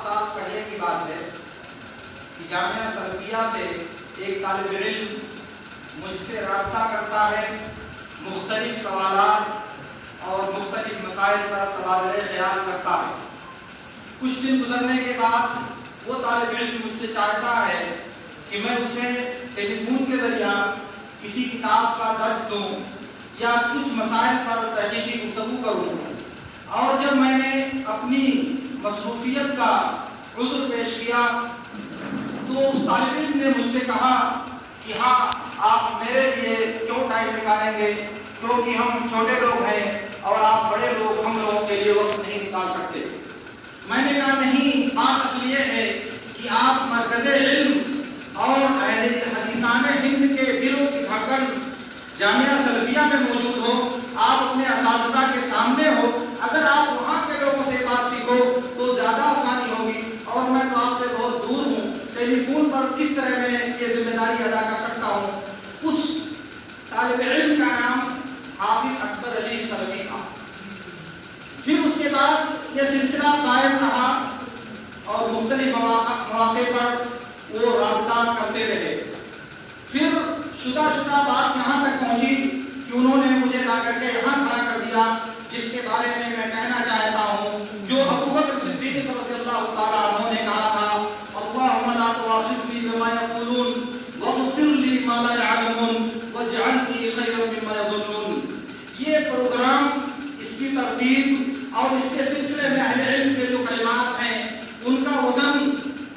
سال پہلے کی بات ہے کہ جامعہ سلفیہ سے ایک طالب علم مجھ سے رابطہ کرتا ہے، مختلف سوالات اور مختلف مسائل پر تبادلہ خیال کرتا ہے۔ کچھ دن گزرنے کے بعد وہ طالب علم مجھ سے چاہتا ہے کہ میں اسے ٹیلی فون کے ذریعہ کسی کتاب کا درس دوں یا کچھ مسائل پر تحقیقی گفتگو کروں، اور جب میں نے اپنی مصروفیت کا عذر پیش کیا تو اس طالب علم نے مجھ سے کہا کہ ہاں آپ میرے لیے کیوں ٹائم نکالیں گے، کیونکہ ہم چھوٹے لوگ ہیں اور آپ بڑے لوگ، ہم لوگوں کے لیے وقت نہیں نکال سکتے۔ میں نے کہا نہیں، بات اصل یہ ہے کہ آپ مرکز علم اور اہل حدیثان ہند کے دلوں کی دھڑکن جامعہ سلفیہ میں موجود ہو، آپ اپنے اساتذہ کے سامنے ہو، اگر آپ وہاں کے لوگوں سے بات سیکھو تو زیادہ آسانی ہوگی، اور میں تو آپ سے بہت دور ہوں، ٹیلی فون پر کس طرح میں یہ ذمہ داری ادا کر سکتا ہوں۔ اس طالب علم کا نام حافظ اکبر علی سلفی تھا۔ پھر اس کے بعد یہ سلسلہ قائم رہا اور مختلف مواقع پر وہ رابطہ کرتے رہے۔ پھر شدہ بات یہاں تک پہنچی کہ انہوں نے مجھے لا کر کے یہاں کھڑا کر دیا، جس کے بارے میں میں کہنا چاہتا ہوں جو ابو بکر صدیق رضی اللہ تعالیٰ عنہ نے کہا تھا، اللہم لا تؤاخذنی بما یقولون واغفر لی ما لا یعلمون واجعلنی خیرا مما یظنون۔ یہ پروگرام، اس کی ترتیب اور اس کے سلسلے میں اہل علم کے جو کلمات ہیں ان کا وزن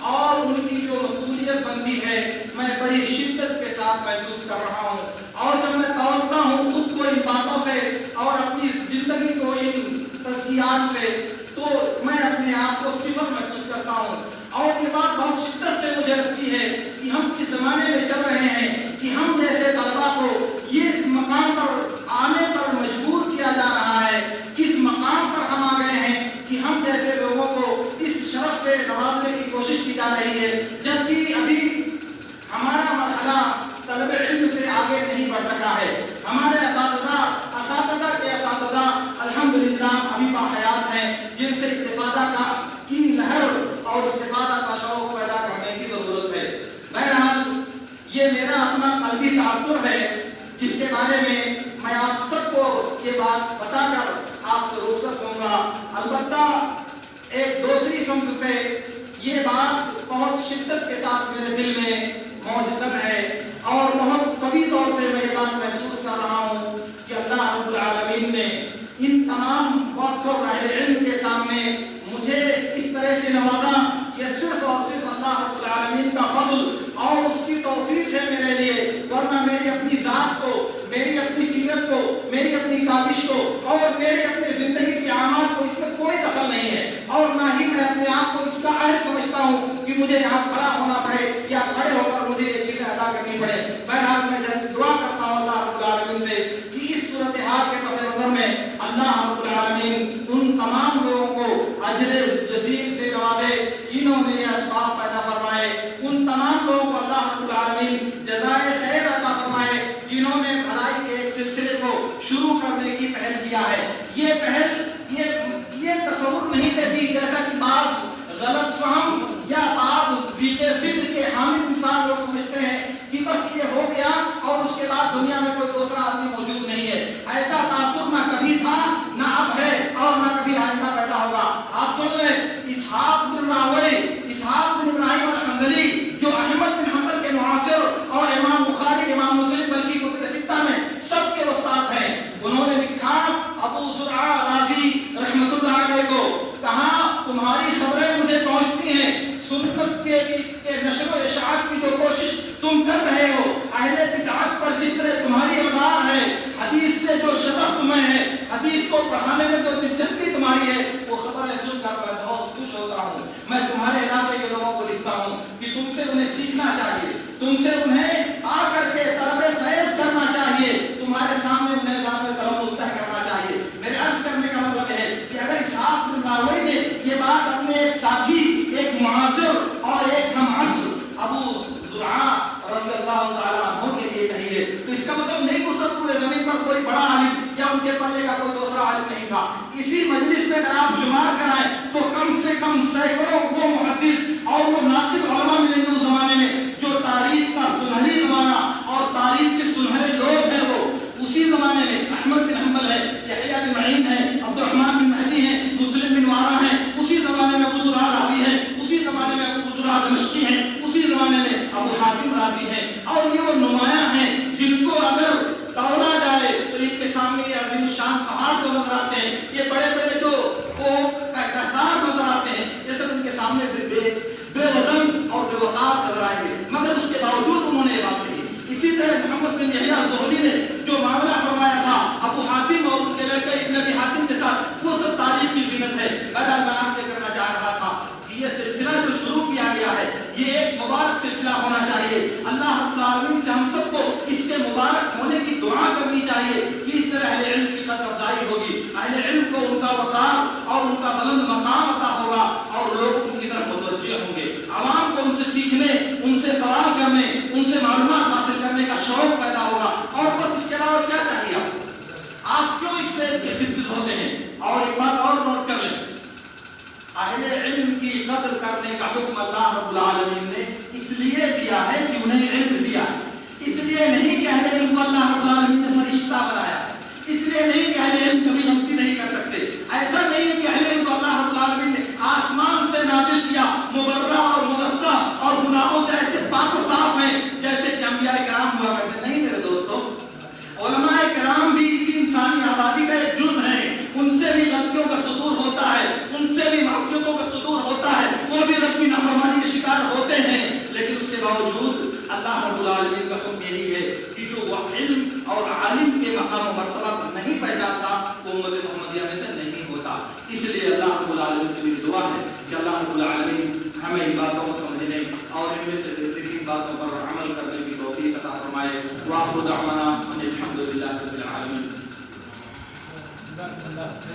اور ان کی جو مسئولیت بنتی ہے میں بڑی شدت کے ساتھ محسوس کر رہا ہوں، اور جب میں توڑتا ہوں خود کو ان باتوں سے اور اپنی زندگی کو ان تزکیات سے، تو میں اپنے آپ کو صفر محسوس کرتا ہوں، اور یہ بات بہت شدت سے مجھے لگتی ہے کہ ہم کس زمانے میں چل رہے ہیں کہ ہم جیسے طلباء کو یہ اس مقام پر آنے پر مجبور کیا جا رہا ہے، کس مقام پر ہم آ گئے ہیں کہ ہم جیسے لوگوں کو اس شرف سے نوازنے کی کوشش کی جا رہی ہے، جبکہ ابھی ہمارا مرحلہ طلب علم سے آگے نہیں بڑھ سکا ہے۔ ہمارے اساتذہ کے اساتذہ الحمدللہ ابھی باحیات ہیں، جن سے استفادہ کی لہر اور استفادہ کا شوق پیدا کرنے کی ضرورت ہے۔ بہرحال یہ میرا اپنا قلبی تعبر ہے جس کے بارے میں آپ سب کو یہ بات بتا کر آپ سے رخصت ہوں گا۔ البتہ ایک دوسری سمت سے یہ بات بہت شدت کے ساتھ میرے دل میں موجزن ہے، اور بہت قوی طور سے میں یہ بات محسوس کر رہا ہوں کہ اللہ رب العالمین نے ان تمام وقت اہل علم کے سامنے مجھے اس طرح سے نوازا، یہ صرف اور صرف اللہ رب العالمین کا فضل اور اس کی توفیق ہے میرے لیے، ورنہ میری اپنی ذات کو، میری اپنی سیرت کو، میری اپنی کاوش کو اور میری اپنی زندگی کے اعمال کو اس میں کوئی دخل نہیں ہے، اور نہ ہی میں اپنے آپ کو اس کا اہل سمجھتا ہوں کہ مجھے یہاں کھڑا ہونا پڑے یا کھڑے ہو کر مجھے یہ چیزیں ادا کرنی پڑے۔ بہرحال میں دعا کرتا ہوں اللہ رب العالمین سے کہ اس صورتحال کے پس منظر میں اللہ رب العالمین ان تمام لوگوں کو اجر جزیل سے نوازے جنہوں نے یہ اسباب پیدا فرمائے، ان تمام لوگوں کو اللہ رب العالمین جزائے خیر عطا فرمائے جنہوں نے بھلائی کے ایک سلسلے کو شروع کرنے کی پہل کیا ہے۔ یہ پہل یہ تصور نہیں کرتی جیسا کہ بعض غلط فہم یا بعض ذیل فکر کے حامل انسان لوگ سمجھتے ہیں کہ بس یہ ہو گیا اور اس کے بعد دنیا میں کوئی دوسرا آدمی موجود نہیں ہے۔ ایسا تاثر نہ کبھی تھا، نہ اب ہے، اور نہ کبھی آئندہ پیدا ہوگا۔ آپ سن لیں، اسحاق بن راہوی، اسحاق بن ابراہیم الحنظلی جو احمد بن حنبل کے معاصر اور امام بخاری، امام مسلم بلکہ کتب ستہ میں سب کے استاد ہیں، انہوں نے لکھا ابو زرعہ رازی رحمت اللہ علیہ کو، کہا تمہاری خبریں مجھے پہنچتی ہیں، سنت کے نشر و اشاعت کی جو کوشش تم کر رہے ہو، اہل بدعت پر جس طرح تمہاری اقدار ہے، حدیث سے جو شغف تمہیں ہے، حدیث کو پڑھانے میں جو دلچسپی تمہاری ہے، وہ خبریں سن کر میں بہت خوش ہوتا ہوں۔ میں تمہارے علاقے کے لوگوں کو لکھتا ہوں کہ تم سے انہیں سیکھنا چاہیے، تم سے انہیں آ کر کے طلب فیض کرنا چاہیے، تمہارے سامنے انہیں ذات قلم مستح کرنا چاہیے۔ میرے عرض کرنے کا مطلب ہے کہ اگر اسحاق بن راہوی نے یہ بات اپنے ایک ساتھی، ایک معاصر اور ایک ہم عصر ابو زرعہ رضی اللہ تعالیٰ عنہ کے لیے کہی ہے، تو اس کا مطلب نہیں کہ اس وقت پورے زمین پر کوئی بڑا عالم یا ان کے پلے کا کوئی دوسرا عالم نہیں تھا۔ اسی مجلس میں اگر آپ شمار کرائیں تو کم سے کم سینکڑوں وہ اصلاح دمشقی ہیں، اسی زمانے میں ابو حاتم رازی ہیں، اور یہ وہ نمایاں ہیں جن کو اگر توڑا جائے تو ان کے سامنے یہ عظیم الشان پہاڑ کو نظر آتے ہیں، یہ بڑے بڑے جو کردار نظر آتے ہیں، یہ سب ان کے سامنے بے وزن اور بے وقار نظر آئیں گے، مگر اس کے باوجود انہوں نے یہ بات کہی۔ اسی طرح محمد بن یحییٰ زہلی نے جو معاملہ فرمایا تھا ابو حاتم اور ان کے لڑکے ابن ابی حاتم کے ساتھ، وہ سب تاریخ کی زینت ہے۔ بہرحال میں آپ سے کرنا چاہ رہا تھا کہ یہ سلسلہ جو شروع کیا گیا ہے یہ ایک مبارک سلسلہ ہونا چاہیے۔ اللہ رب العالمین سے ہم سب کو اس کے مبارک ہونے کی دعا کرنی چاہیے کہ اس طرح اہل علم کی قدر افزائی ہوگی، اہل علم کو ان کا وقار اور ان کا بلند مقام عطا ہوگا، اور لوگ ان کی طرف متوجہ ہوں گے، عوام کو ان سے سیکھنے، ان سے سوال کرنے، ان سے معلومات حاصل کرنے کا شوق پیدا ہوگا۔ اور بس اس کے علاوہ کیا چاہیے آپ کیوں اس سے دلچسپ ہوتے ہیں؟ اور ایک بات اور نوٹ کر لیں، اہل علم کی قدر کرنے کا حکم اللہ رب العالمین نے اس لیے دیا ہے کہ انہیں علم دیا ہے، اس لیے نہیں کہ اہل علم کو اللہ رب العالمین نے فرشتہ بنایا ہے، اس لیے نہیں کہ اہل علم کبھی غلطی نہیں کر سکتے، ایسا نہیں ہے کہ اہل علم کو اللہ رب العالمین نے آسمان سے نازل کیا مبرہ اور منزہ اور گناہوں سے ایسے پاک و صاف ہیں جیسے کہ انبیاء کرام ہوا کرتے۔ نہیں میرے دوستوں، علماء کرام بھی اسی انسانی آبادی کا ایک جز ہیں، ان سے بھی غلطیوں کا صدور ہوتا ہے، ان سے بھی معصیتوں کا صدور ہوتا ہے، وہ بھی رب کی نافرمانی کے شکار ہوتے ہیں، لیکن اس کے باوجود اللہ رب العالمین کا حکم یہی ہے کہ جو وہ علم اور عالم کے مقام و مرتبہ کو نہیں پہچانتا وہ امت محمدیہ میں سے نہیں ہوتا۔ اس لیے اللہ رب العالمین سے میری دعا ہے کہ اللہ رب العالمین ہمیں ان باتوں کو سمجھنے اور ان میں سے بہترین باتوں پر عمل کرنے کی توفیق عطا فرمائے۔ وآخر دعوانا ان الحمد للہ رب العالمین۔